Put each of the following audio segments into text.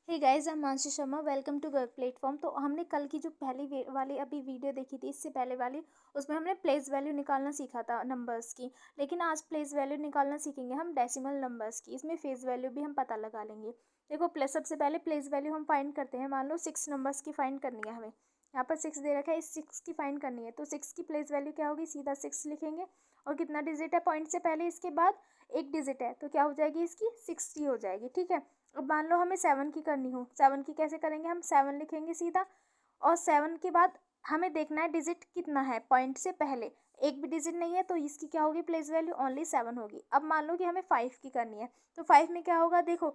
Hey guys, I am Mansi Sharma. Welcome to work platform. तो हमने कल की जो पहली वाली अभी वीडियो देखी थी, इससे पहले वाली, उसमें हमने प्लेस वैल्यू निकालना सीखा था नंबर्स की। लेकिन आज प्लेस वैल्यू निकालना सीखेंगे हम डेसिमल नंबर्स की। इसमें फेस वैल्यू भी हम पता लगा लेंगे। देखो, प्लस सबसे पहले प्लेस वैल्यू हम फाइंड करते हैं। मान लो 6 नंबर्स की फाइंड करनी है हमें। यहाँ पर 6 दे रखा है, इस 6 की फाइंड करनी है। तो 6 की प्लेस वैल्यू क्या होगी? सीधा 6 लिखेंगे। और कितना डिजिट है पॉइंट से पहले, इसके बाद एक डिजिट है, तो क्या हो जाएगी इसकी? 60 हो जाएगी। ठीक है। अब मान लो हमें 7 की करनी हो। 7 की कैसे करेंगे? हम 7 लिखेंगे सीधा। और 7 के बाद हमें देखना है डिजिट कितना है पॉइंट से पहले। एक भी डिजिट नहीं है, तो इसकी क्या होगी प्लेस वैल्यू? ओनली 7 होगी। अब मान लो कि हमें 5 की करनी है, तो 5 में क्या होगा? देखो,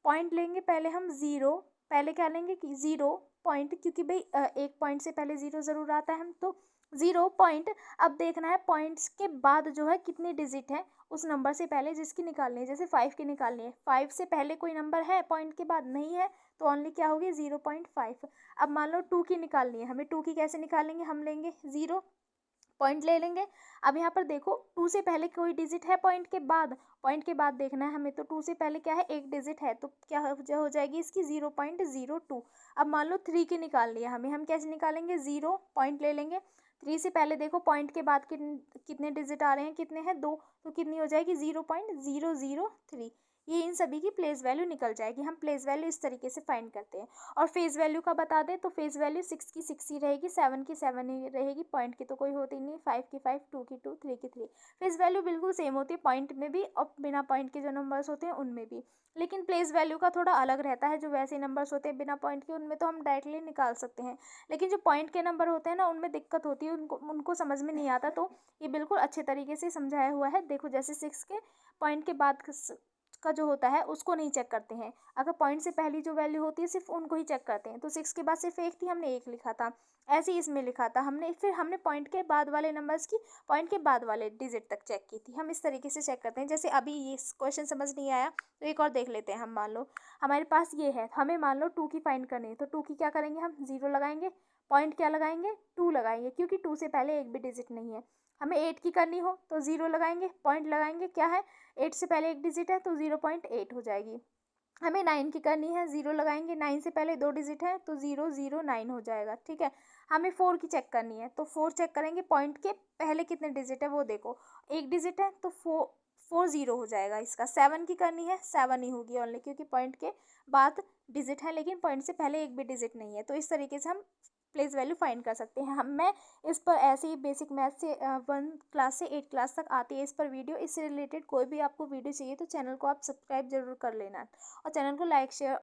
पॉइंट लेंगे पहले हम 0। पहले क्या लेंगे कि 0 पॉइंट, क्योंकि भाई एक पॉइंट से पहले 0 ज़रूर आता है। हम तो 0 पॉइंट। अब देखना है पॉइंट्स के बाद जो है कितनी डिजिट है उस नंबर से पहले जिसकी निकालनी है। जैसे 5 की निकालनी है, 5 से पहले कोई नंबर है पॉइंट के बाद? नहीं है, तो ओनली क्या होगी? 0.5। अब मान लो 2 की निकालनी है हमें। 2 की कैसे निकालेंगे? हम लेंगे 0 पॉइंट ले लेंगे। अब यहाँ पर देखो, 2 से पहले कोई डिजिट है पॉइंट के बाद? पॉइंट के बाद देखना है हमें, तो 2 से पहले क्या है? एक डिजिट है, तो क्या हो जाएगी इसकी? 0.02। अब मान लो 3 की निकालनी है हमें। हम कैसे निकालेंगे? 0 पॉइंट ले लेंगे। 3 से पहले देखो पॉइंट के बाद कितने डिजिट आ रहे हैं? कितने हैं? 2। तो कितनी हो जाएगी? 0.003। ये इन सभी की प्लेस वैल्यू निकल जाएगी। हम प्लेस वैल्यू इस तरीके से फाइंड करते हैं। और फेस वैल्यू का बता दें तो फेस वैल्यू 6 की 6 ही रहेगी, 7 की 7 ही रहेगी। पॉइंट की तो कोई होती नहीं, 5 की 5, 2 की 2, 3 की 3। फेस वैल्यू बिल्कुल सेम होती है पॉइंट में भी और बिना पॉइंट के जो नंबर्स होते हैं उनमें भी। लेकिन प्लेस वैल्यू का थोड़ा अलग रहता है। जो वैसे नंबर्स होते हैं बिना पॉइंट के, उनमें तो हम डायरेक्टली निकाल सकते हैं। लेकिन जो पॉइंट के नंबर होते हैं ना, उनमें दिक्कत होती है, उनको उनको समझ में नहीं आता। तो ये बिल्कुल अच्छे तरीके से समझाया हुआ है। देखो, जैसे 6 के पॉइंट के बाद का जो होता है उसको नहीं चेक करते हैं। अगर पॉइंट से पहली जो वैल्यू होती है सिर्फ उनको ही चेक करते हैं। तो 6 के बाद सिर्फ एक थी, हमने 1 लिखा था। ऐसे ही इसमें लिखा था हमने। फिर हमने पॉइंट के बाद वाले नंबर्स की पॉइंट के बाद वाले डिजिट तक चेक की थी। हम इस तरीके से चेक करते हैं। जैसे अभी ये क्वेश्चन समझ नहीं आया तो एक और देख लेते हैं हम। मान लो हमारे पास ये है, हमें मान लो 2 की फाइंड करनी है। तो 2 की क्या करेंगे? हम 0 लगाएंगे। पॉइंट क्या लगाएंगे? 2 लगाएंगे, क्योंकि 2 से पहले एक भी डिजिट नहीं है। हमें 8 की करनी हो तो 0 लगाएंगे। पॉइंट लगाएंगे, क्या है? 8 से पहले एक डिजिट है, तो 0.8 हो जाएगी। हमें 9 की करनी है, 0 लगाएंगे। 9 से पहले 2 डिजिट है, तो 009 हो जाएगा। ठीक है। हमें 4 की चेक करनी है, तो 4 चेक करेंगे। पॉइंट के पहले कितने डिजिट है वो देखो। एक डिजिट है, तो 40 हो जाएगा इसका। 7 की करनी है, 7 ही होगी ओनली, क्योंकि पॉइंट के बाद डिजिट है लेकिन पॉइंट से पहले एक भी डिजिट नहीं है। तो इस तरीके से हम प्लेस वैल्यू फाइंड कर सकते हैं। मैं इस पर ऐसे ही बेसिक मैथ से 1 क्लास से 8 क्लास तक आती है इस पर वीडियो। इससे रिलेटेड कोई भी आपको वीडियो चाहिए तो चैनल को आप सब्सक्राइब जरूर कर लेना और चैनल को लाइक शेयर